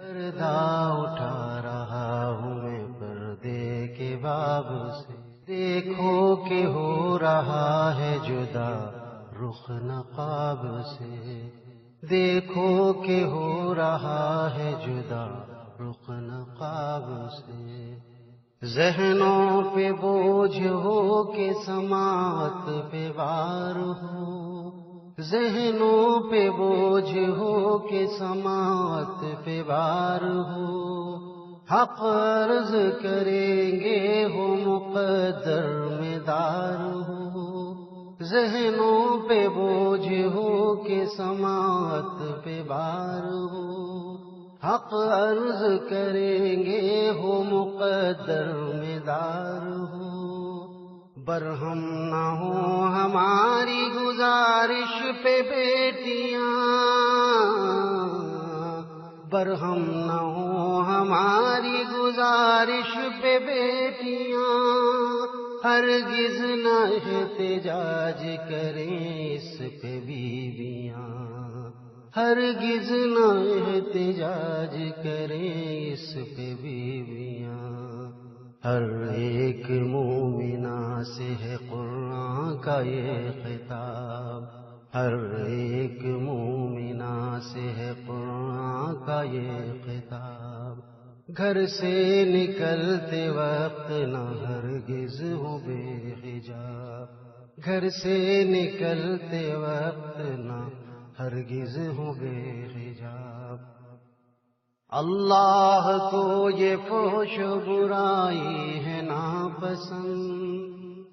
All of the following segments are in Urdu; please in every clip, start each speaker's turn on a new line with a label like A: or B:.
A: پردہ اٹھا رہا ہوں میں پردے کے باب سے، دیکھو کہ ہو رہا ہے جدا رخ نقاب سے، دیکھو کہ ہو رہا ہے جدا رخ نقاب سے، ذہنوں پہ بوجھ ہو کہ سماعت پہ بار ہو، ذہنوں پہ بوجھ ہو کہ سماعت پہ بار ہو، حق عرض کریں گے ہو مقدر میں دار ہو، ذہنوں پہ بوجھ ہو کہ سماعت پہ بار ہو، حق عرض کریں گے ہو مقدر میں دار ہو، برہم نہ ہو ہماری گزارش پہ بیٹیاں، برہم نہ ہو ہماری گزارش پہ بیٹیاں، ہرگز نہ احتجاج کریں اس پہ بیویاں، ہرگز نہ احتجاج کریں اس پہ بیویاں، ہر ایک مومنہ سے ہے قرآن کا یہ خطاب، ہر ایک مومنہ سے ہے قرآن کا یہ خطاب، گھر سے نکلتے وقت نہ ہرگز ہو بے حجاب، گھر سے نکلتے وقت نہ ہرگز ہو بے حجاب، اللہ کو یہ فحش و برائی ہے ناپسند،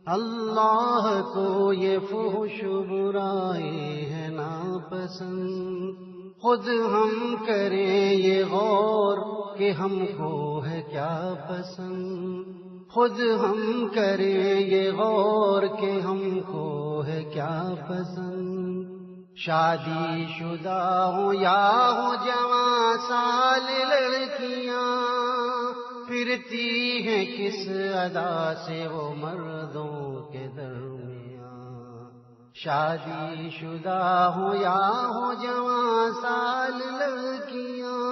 A: اللہ کو یہ فحش و برائی ہے ناپسند، خود ہم کریں یہ غور کہ ہم کو ہے کیا پسند، خود ہم کریں یہ غور کہ ہم کو ہے کیا پسند، شادی شدہ ہو یا ہو جوان سال لڑکیاں، پھرتی ہیں کس ادا سے وہ مردوں کے درمیان، شادی شدہ ہو یا ہو جوان سال لڑکیاں،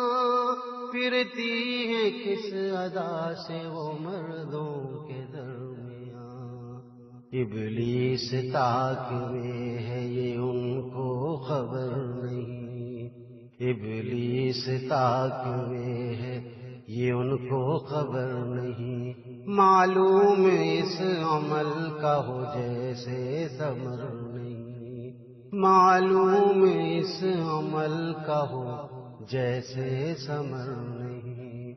A: پھرتی ہیں کس ادا سے وہ مردوں کے درمیان، ابلیس طاق میں ہے یہ ان کو خبر نہیں، ابلیس طاق میں ہے یہ ان کو خبر نہیں، معلوم اس عمل کا ہو جیسے ثمر نہیں، معلوم اس عمل کا ہو جیسے ثمر نہیں،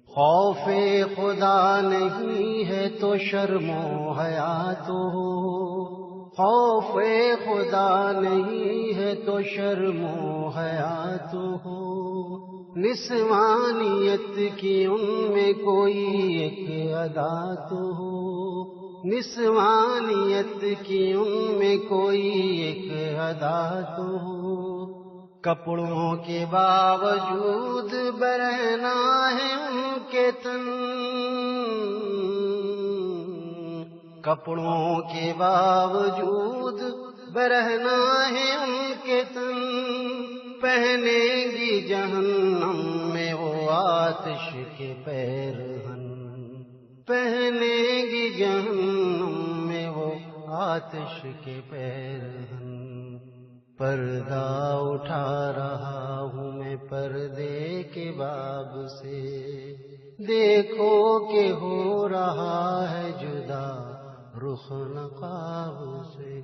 A: خوف خدا نہیں ہے تو شرم و حیا تو ہو، خوف خدا نہیں ہے تو شرم و حیا تو ہو، نسوانیت کی ان میں کوئی ایک ادا تو ہو، نسوانیت کی ان میں کوئی ایک ادا تو ہو، کپڑوں کے باوجود برہنا ہے ان کے تن، کپڑوں کے باوجود برہنا ہے ان کے تن، پہنیں گی جہنم میں وہ آتش کے پیرہن، پہنیں گی جہنم میں وہ آتش کے پیرہن، پردہ اٹھا رہا ہوں میں پردے کے باب سے، دیکھو کہ ہو رہا ہے جدا رخ نقاب سے،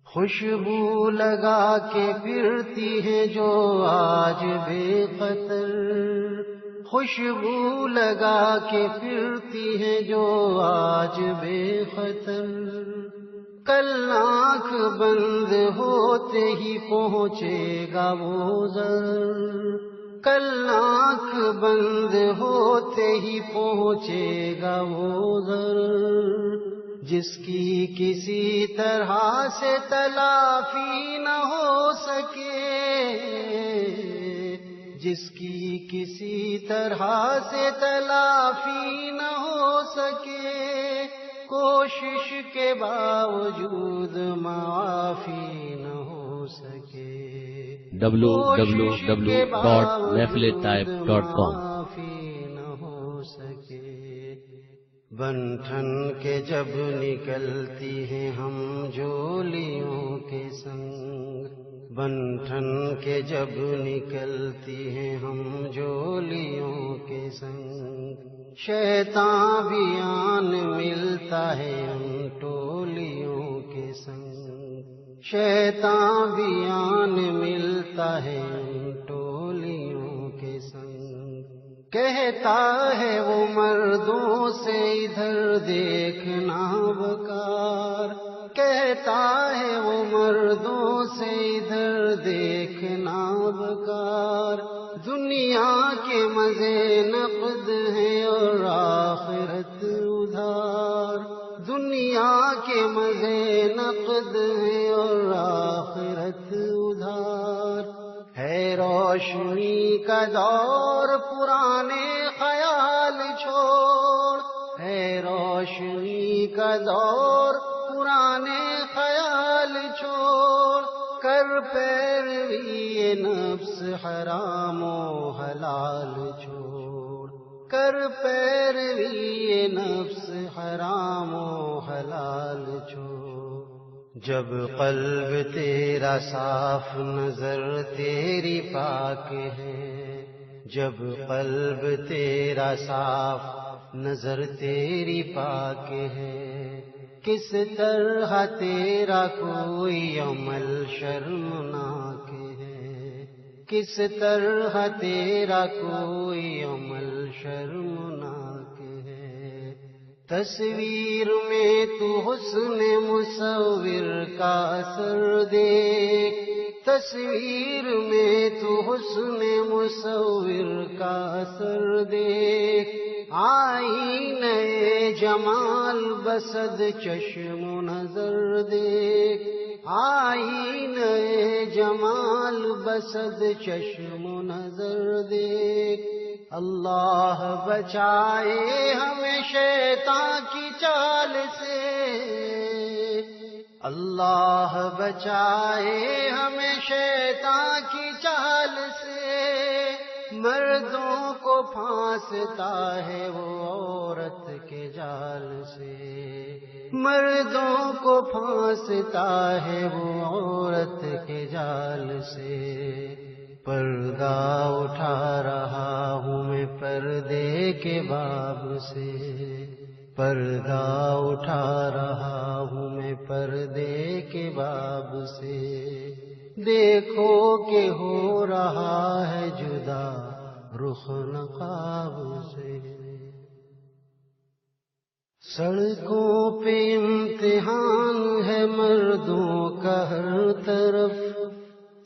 A: خوشبو لگا کے پھرتی ہے جو آج بے قطر، خوشبو لگا کے پھرتی ہے جو آج بے خطر، کل آنکھ بند ہوتے ہی پہنچے گا وہ ضرر، کل آنکھ بند ہوتے ہی پہنچے گا وہ ضرر، جس کی کسی طرح سے تلافی نہ ہو سکے، جس کی کسی طرح سے تلافی نہ ہو سکے، کوشش کے باوجود معافی نہ ہو سکے۔
B: www.mahfiletaib.com۔
A: بن ٹھن کے جب نکلتی ہیں ہم جولیوں کے سنگ، بن ٹھن کے جب نکلتی ہیں ہم جولیوں کے سنگ، شیطان بھی آن ملتا ہے ان ٹولیوں کے سنگ، شیطان بھی آن ملتا ہے ان ٹولیوں کے سنگ، کہتا ہے وہ مردوں سے ادھر دیکھنا بکار، کہتا ہے وہ مردوں سے ادھر دیکھنا بکار، دنیا کے مزے نقد ہیں اور آخرت ادھار، دنیا کے مزے نقد ہیں اور آخرت ادھار، ہے روشنی کا دور پرانے خیال چھوڑ، ہے روشنی کا دور پرانے خیال چھوڑ، کر پیروی نفس حرام و حلال چھوڑ، کر پیروی نفس حرام و حلال چھوڑ، جب قلب تیرا صاف نظر تیری پاک ہے، جب قلب تیرا صاف نظر تیری پاک ہے، کس طرح تیرا کوئی عمل شرمناک ہے، کس طرح تیرا کوئی عمل شرمناک ہے، تصویر میں تو حسن مصور کا اثر دیکھ، تصویر میں تو حسن مصور کا اثر دیکھ، آئینہ جمال بسد چشم و نظر دیکھ، آئینہ جمال بسد چشم و نظر دیکھ، اللہ بچائے ہمیں شیطان کی چال سے، اللہ بچائے ہمیں شیطان کی چال سے، مردوں کو پھانستا ہے وہ عورت کے جال سے، مردوں کو پھانستا ہے وہ عورت کے جال سے، پردہ اٹھا رہا ہوں میں پردے کے باب سے، پردہ اٹھا رہا ہوں میں پردے کے باب سے، دیکھو کہ ہو رہا ہے جدا رخ نقاب سے، سڑکوں پہ امتحان ہے مردوں کا ہر طرف،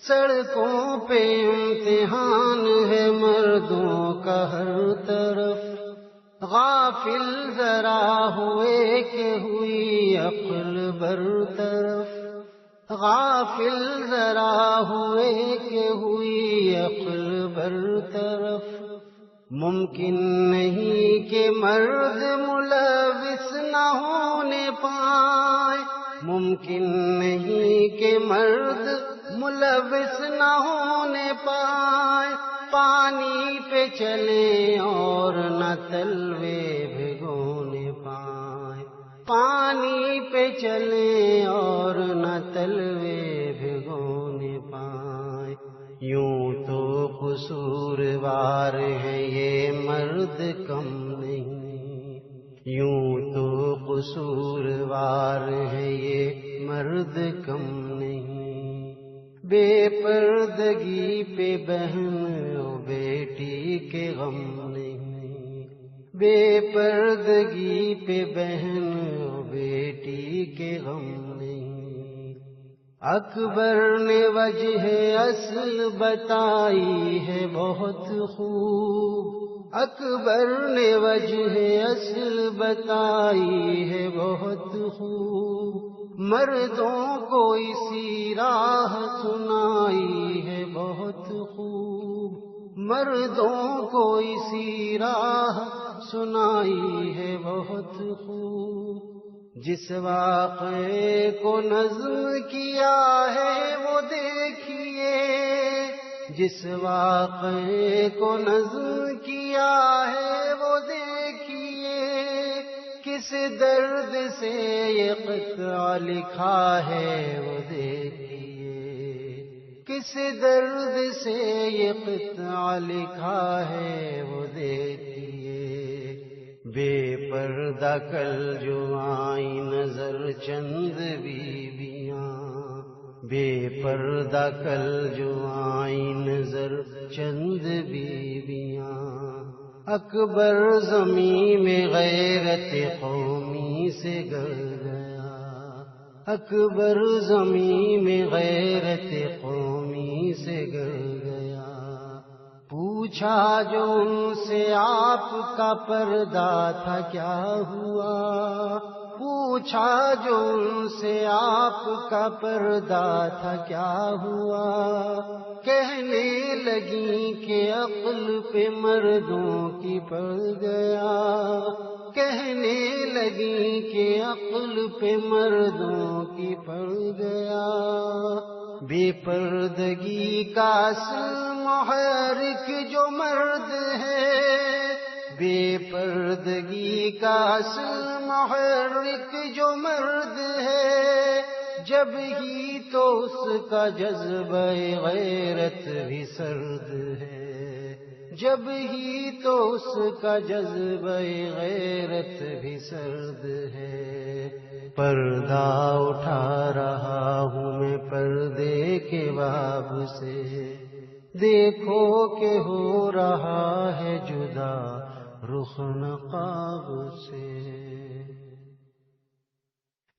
A: سڑکوں پہ امتحان ہے مردوں کا ہر طرف، غافل ذرا ہوئے کہ ہوئی عقل برطرف، غافل ذرا ہوئے کہ ہوئی عقل برطرف، ممکن نہیں کہ مرد ملوث نہ ہونے پائے، ممکن نہیں کہ مرد ملوث نہ ہونے پائے، پانی پہ چلے اور نہ تلوے بھگونے پائے، پانی پہ چلے اور نہ تلوے بھگونے پائے، یوں تو قصوروار ہے یہ مرد کم نہیں، یوں تو قصوروار ہے یہ مرد کم نہیں، بے پردگی پہ بہن و بیٹی کے غم نہیں، بے پردگی پہ بہن و بیٹی کے غم نہیں، اکبر نے وجہ اصل بتائی ہے بہت خوب، اکبر نے وجہ اصل بتائی ہے بہت خوب، مردوں کو اسی راہ سنائی ہے بہت خوب، مردوں کو اسی راہ سنائی ہے بہت خوب، جس واقعے کو نظم کیا ہے وہ دیکھیے، جس واقعے کو نظم کیا ہے وہ دیکھیے، کس درد سے یہ قطعہ لکھا ہے وہ دیکھیے، کس درد سے یہ قطعہ لکھا ہے وہ دیکھیے۔ بے پردہ کل جو آئی نظر چند بیویاں، بے پردہ کل جو آئی نظر چند بیویاں، اکبر زمین میں غیرت قومی سے گر گیا، اکبر زمین میں غیرت قومی سے گر گیا۔ پوچھا جو ان سے آپ کا پردہ تھا کیا ہوا، پوچھا جو ان سے آپ کا پردہ تھا کیا ہوا، کہنے لگی کہ عقل پہ مردوں کی پڑ گیا، کہنے لگی کہ عقل پہ مردوں کی پڑ گیا۔ بے پردگی کا اصل محرک جو مرد ہے، بے پردگی کا اصل محرک جو مرد ہے، جب ہی تو اس کا جذبہ غیرت بھی سرد ہے، جب ہی تو اس کا جذبہ غیرت بھی سرد ہے۔ پردہ اٹھا رہا ہوں میں پردے کے باب سے، دیکھو کہ ہو رہا ہے جدا رخ نقاب سے۔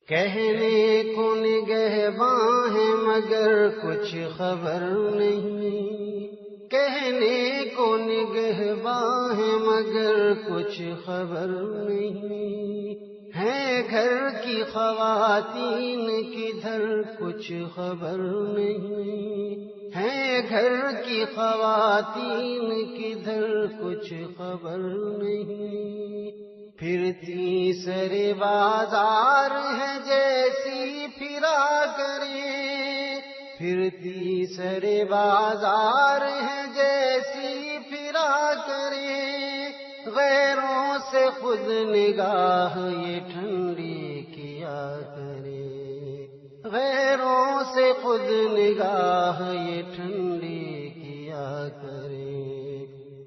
A: کہنے کو نگہباں ہے مگر کچھ خبر نہیں، کہنے کو نگہباں ہے مگر کچھ خبر نہیں، ہے گھر کی خواتین کدھر کچھ خبر نہیں، ہے گھر کی خواتین کدھر کچھ خبر نہیں، پھرتی سر بازار ہے جیسی پھرا کریں، پھرتی سر بازار ہے جیسی پھرا کریں، غیروں سے خود نگاہ یہ ٹھنڈی کیا کرے، غیروں سے خود نگاہ یہ ٹھنڈی کیا کرے۔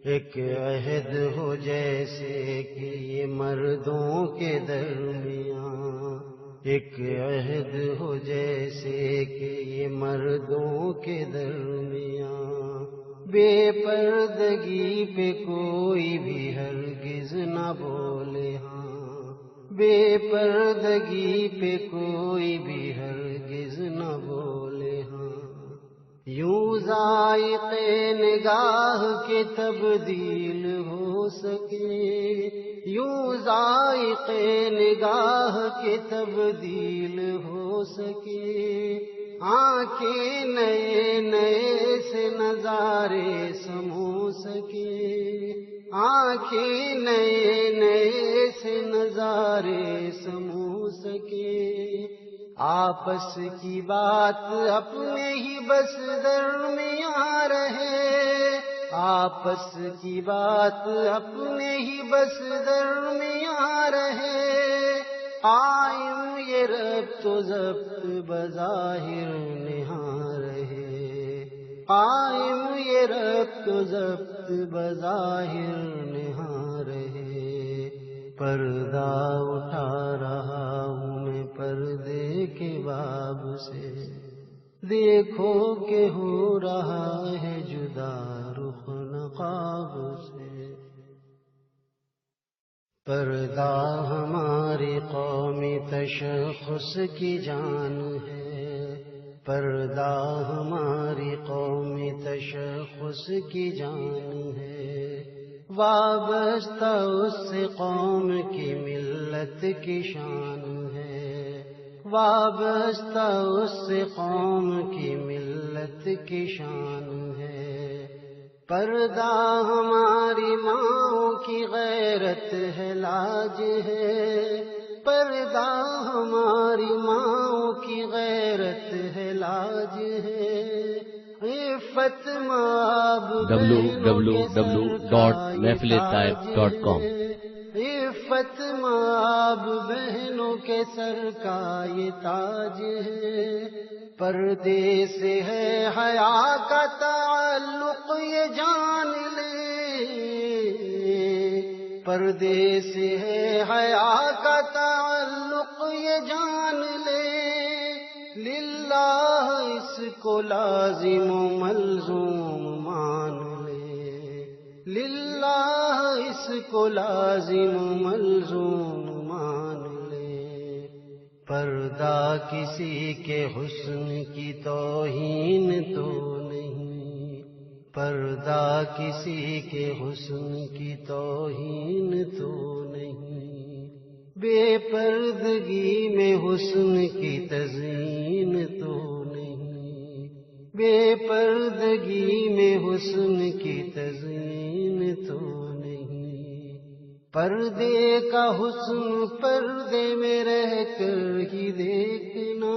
A: ایک عہد ہو جیسے کہ یہ مردوں کے درمیان، ایک عہد ہو جیسے کہ یہ مردوں کے درمیان، بے پردگی پہ کوئی بھی ہرگز نہ بولے ہاں، بے پردگی پہ کوئی بھی ہرگز نہ بولے ہاں۔ یوں ذائقے نگاہ کے تبدیل ہو سکے، یوں ذائقے نگاہ کے تبدیل ہو سکے، آنکھیں نئے نئے سے نظارے سمو سکے، آنکھیں نئے نئے سے نظارے سمو سکے۔ آپس کی بات اپنے ہی بس درمیان رہے، آپس کی بات اپنے ہی بس درمیان رہے، قائم یہ ربط و ضبط بظاہر نہاں رہے، قائم یہ ربط و ضبط بظاہر نہاں رہے۔ پردہ اٹھا رہا ہوں میں پردے کے باب سے، دیکھو کہ ہو رہا ہے جدا رخ نقاب سے۔ پردہ ہماری قومی تشخص کی جان ہے، پردہ ہماری قومی تشخص کی جان ہے، وابستہ اس سے قوم کی ملت کی شان ہے، وابستہ اس سے قوم کی ملت کی شان ہے۔ پردہ ہماری ماؤں کی غیرت ہے، لاج ہے، پردہ ہماری ماؤں کی غیرت ہے، لاج ہے، عفت ماب
B: www.mahfiletaib.com
A: عفت ماب بہنوں کے سر کا یہ تاج ہے، پردے سے ہے حیا کا تعلق یہ جان لے، پردے سے ہے حیا کا تعلق یہ جان لے، للہ اس کو لازم و ملزوم مان لے، للہ اس کو لازم و ملزوم مان لے، پردہ کسی کے حسن کی توہین تو نہیں، پردہ کسی کے حسن کی توہین تو نہیں، بے پردگی میں حسن کی تزئین تو نہیں، بے پردگی میں حسن کی تزئین تو نہیں، پردے کا حسن پردے میں رہ کر ہی دیکھنا،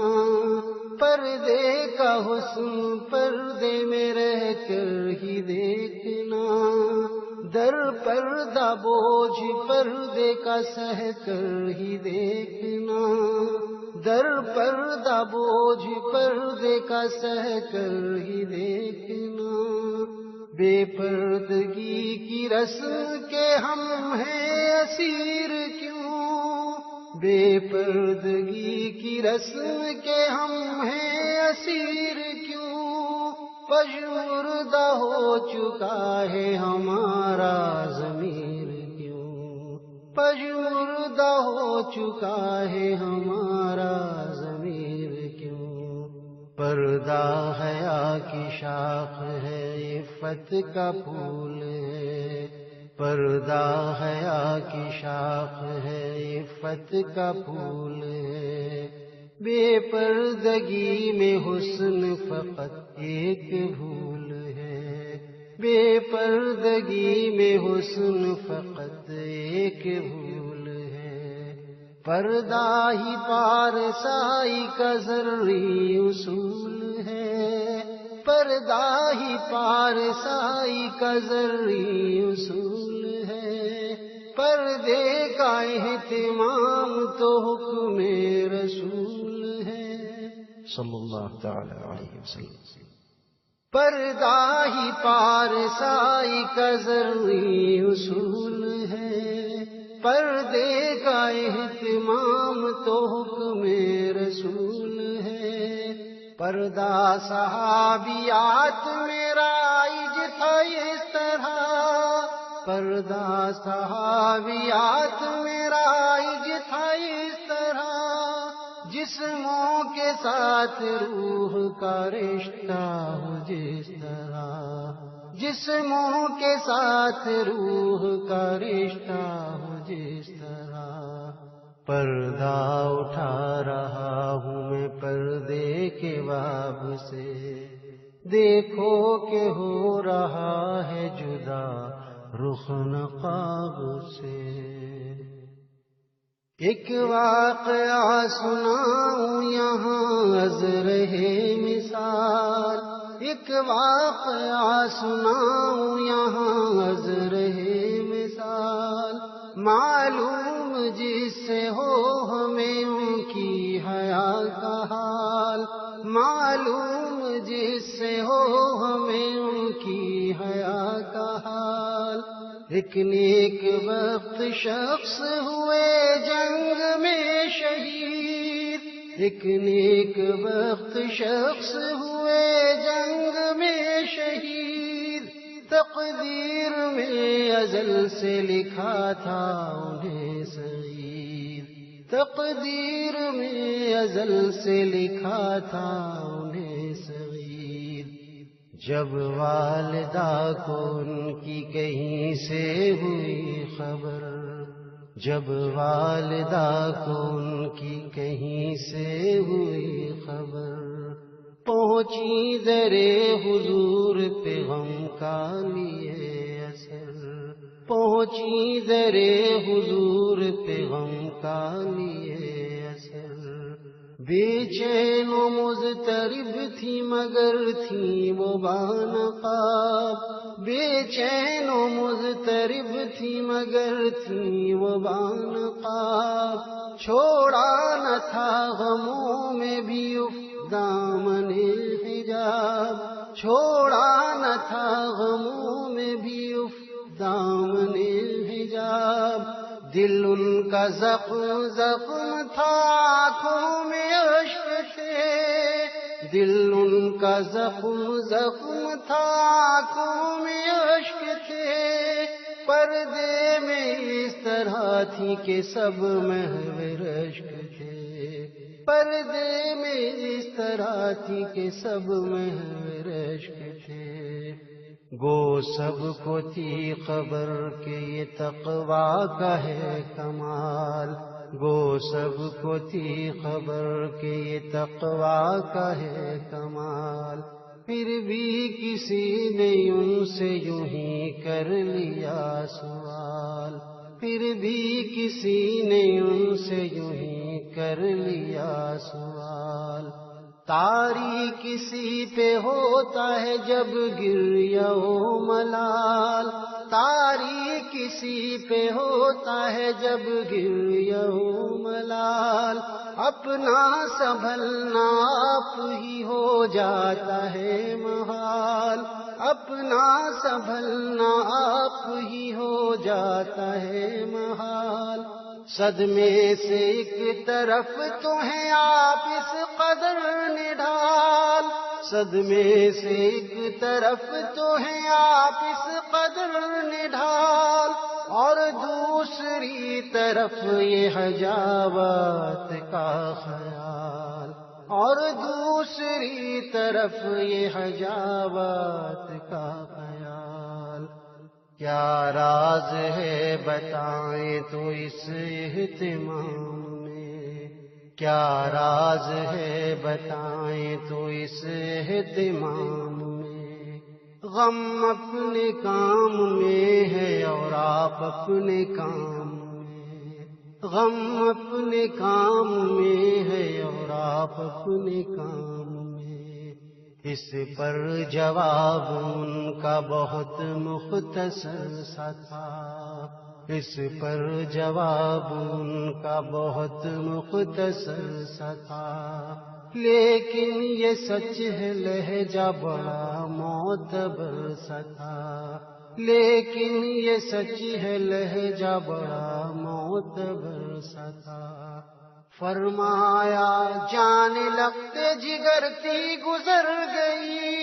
A: پردے کا حسن پردے میں رہ کر ہی دیکھنا، در پردہ بوجھ پردے کا سہ کر ہی دیکھنا، در پردہ بوجھ پردے کا سہ کر ہی دیکھنا، بے پردگی کی رسم کے ہم ہیں اسیر کیوں، بے پردگی کی رسم کے ہم ہیں اسیر کیوں، پژمردہ ہو چکا ہے ہمارا ضمیر کیوں، پژمردہ ہو چکا ہے ہمارا ضمیر کیوں، پردہ حیا کی شاخ ہے عفت کا پھول ہے، پردہ حیا کی شاخ ہے عفت کا پھول ہے، بے پردگی میں حسن فقط ایک بھول ہے، بے پردگی میں حسن فقط ایک بھول ہے، پردہ ہی پارسائی کا ضروری اصول ہے، پردہ ہی پارسائی کا ضروری اصول ہے، پردے کا اہتمام تو حکم رسول ہے صلی اللہ تعالی علیہ وسلم، پردہ ہی پارسائی کا ضروری اصول ہے، پردے کا اہتمام تو حکم رسول ہے، پردہ صحابیات میں رائج تھا اس طرح، پردہ صحابیات میں رائج تھا اس طرح، جسموں کے ساتھ روح کا رشتہ ہو جس طرح، جسموں کے ساتھ روح کا رشتہ ہو جس طرح، پردہ اٹھا رہا ہوں میں پردے کے باب سے، دیکھو کہ ہو رہا ہے جدا رخ نقاب سے، ایک واقعہ سناؤں یہاں از رہے مثال، ایک واقعہ سناؤں یہاں از رہے مثال، معلوم جس سے ہو ہمیں ان کی حیا کا حال، معلوم جس سے ہو ہمیں ان کی حیا کا حال، ایک نیک وقت شخص ہوئے جنگ میں شہید، ایک نیک وقت شخص ہوئے جنگ میں شہید، تقدیر میں ازل سے لکھا تھا انہیں سعید، تقدیر میں ازل سے لکھا تھا انہیں سعید، جب والدہ کو ان کی کہیں سے ہوئی خبر، جب والدہ کو ان کی کہیں سے ہوئی خبر، پہنچی درے حضور پہ غم کا لیے اثر، پہنچی درے حضور پہ غم کا لیے اثر، بے چین و مضطرب تھی مگر تھی وہ بانقاب، بے چین و مضطرب تھی مگر تھی وہ بانقاب، چھوڑا نہ تھا غموں میں بھی دامن حجاب، چھوڑا نہ تھا غموں میں بھی دامن حجاب، دل ان کا زخم زخم تھا آنکھوں میں اشک تھے، دل ان کا زخم زخم تھا آنکھوں میں اشک تھے، پردے میں اس طرح تھی کہ سب محو رشک تھے، پردے میں اس طرح تھی کہ سب محو رشک تھے، گو سب کو تھی خبر کہ یہ تقویٰ کا ہے کمال، گو سب کو تھی خبر کہ یہ تقویٰ کا ہے کمال، پھر بھی کسی نے ان سے یوں ہی کر لیا سوال، پھر بھی کسی نے ان سے یوں ہی کر لیا سوال، طاری کسی پہ ہوتا ہے جب گریہ و ملال، طاری کسی پہ ہوتا ہے جب گریہ و ملال، اپنا سنبھلنا آپ ہی ہو جاتا ہے محال، اپنا سنبھلنا آپ ہی ہو جاتا ہے محال، صدمے سے ایک طرف تو ہیں آپ اس قدر نڈھال، صدمے سے ایک طرف تو ہیں آپ اس قدر نڈھال، اور دوسری طرف یہ حجابات کا خیال، اور دوسری طرف یہ حجابات کا خیال، کیا راز ہے بتائیں تو اس اہتمام میں، کیا راز ہے بتائیں تو اس اہتمام میں، غم اپنے کام میں ہے اور آپ اپنے کام میں، غم اپنے کام میں ہے اور آپ اپنے کام میں، اس پر جواب ان کا بہت مختصر سا تھا، اس پر جواب ان کا بہت مختصر سا تھا، لیکن یہ سچ ہے لہجہ بڑا معتبر سا تھا، لیکن یہ سچ ہے لہجہ بڑا معتبر سا تھا، فرمایا جان لگتے جگر تھی گزر گئی،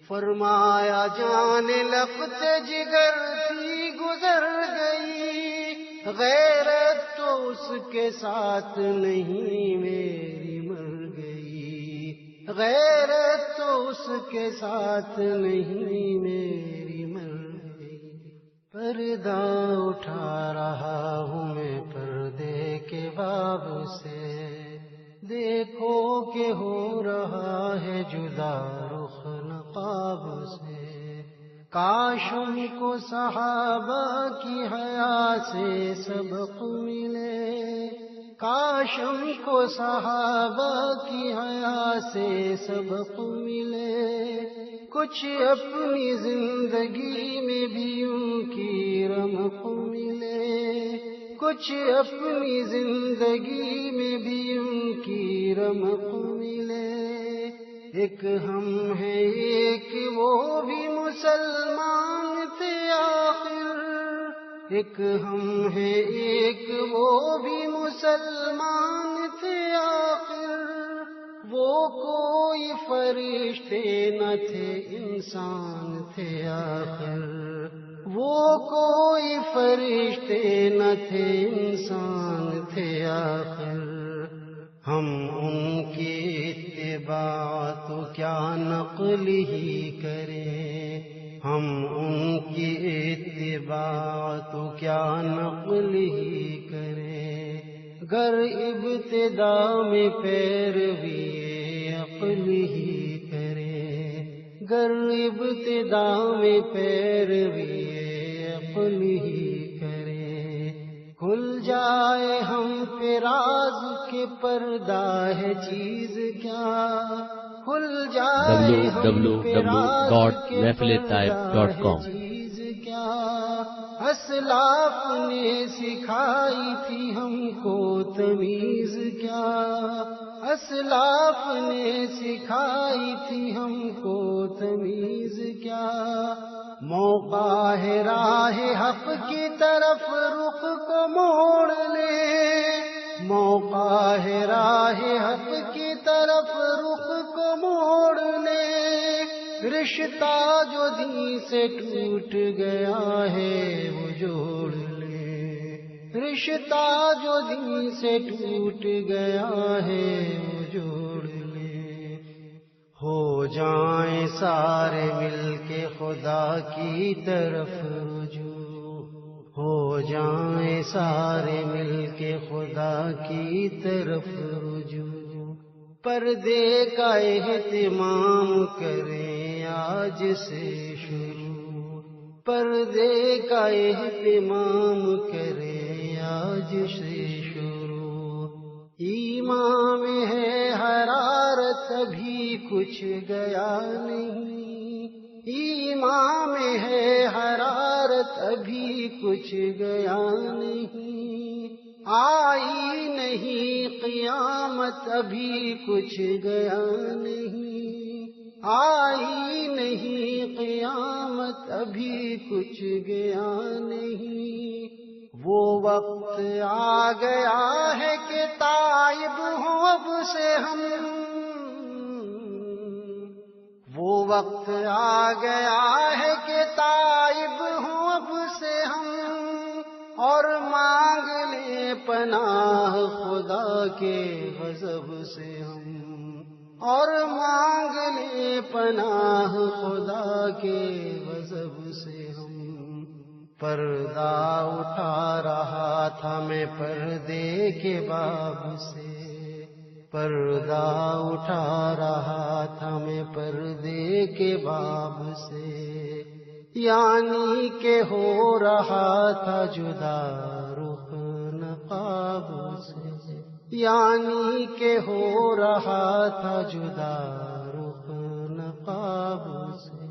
A: فرمایا جان لگتے جگر تھی گزر گئی، غیرت تو اس کے ساتھ نہیں میری مر گئی، غیرت تو اس کے ساتھ نہیں میری مر گئی، پردہ اٹھا رہا ہوں میں پردے کے باب سے، دیکھو کہ ہو رہا ہے جدا رخ نقاب سے، کاش ان کو صحابہ کی حیا سے سبق ملے، کاش ان کو صحابہ کی حیا سے سبق ملے، کچھ اپنی زندگی میں بھی ان کی رمق ملے، کچھ اپنی زندگی میں بھی ان کی رمق ملے، ایک ہم ہیں ایک وہ بھی مسلمان تھے آخر، ایک ہم ہیں ایک وہ بھی مسلمان تھے آخر، وہ کوئی فرشتے نہ تھے انسان تھے آخر، وہ کوئی فرشتے نہ تھے انسان تھے آخر، ہم ان کی اتباع تو کیا نقل ہی کریں، ہم ان کی اتباع تو کیا نقل ہی کریں، گر ابتدا میں پیروی عقل ہی کریں، گر ابتدا میں پیروی عقل ہی کریں، کھل جائے ہم پہ راز کے پردہ ہے چیز کیا، کھل جائے ہم پہ راز کے پردہ ہے چیز کیا، اسلاف نے سکھائی تھی ہم کو تمیز کیا، اسلاف نے سکھائی تھی ہم کو تمیز کیا، موقع ہے راہ حق کی طرف رخ کو موڑ لے، موقع ہے راہ حق کی طرف رخ کو موڑ لے، رشتہ جو دین سے ٹوٹ گیا ہے وہ جوڑ لے، رشتہ جو دین سے ٹوٹ گیا ہے وہ جوڑ لے، ہو جائیں سارے مل کے خدا کی طرف رجوع، ہو جائیں سارے مل کے خدا کی طرف رجوع، پردے کا اہتمام کریں آج سے شروع، پردے کا اہتمام کریں آج سے شروع، ایمان میں ہے حرارت ابھی کچھ گیا نہیں، ایمان میں ہے حرارت ابھی کچھ گیا نہیں، آئی نہیں قیامت ابھی کچھ گیا نہیں، آئی نہیں قیامت ابھی کچھ گیا نہیں، وہ وقت آ گیا ہے کہ تائب ہوں اب سے ہم، وہ وقت آ گیا ہے کہ تائب ہوں اب سے ہم، اور مانگ لیں پناہ خدا کے غضب سے ہم، اور مانگ لیں پناہ خدا کے غضب سے ہم، پردہ اٹھا رہا تھا میں پردے کے باب سے، پردہ اٹھا رہا تھا میں پردے کے باب سے، یعنی کہ ہو رہا تھا جدا رخ نقاب سے، یعنی کہ ہو رہا تھا جدا رخ نقاب سے۔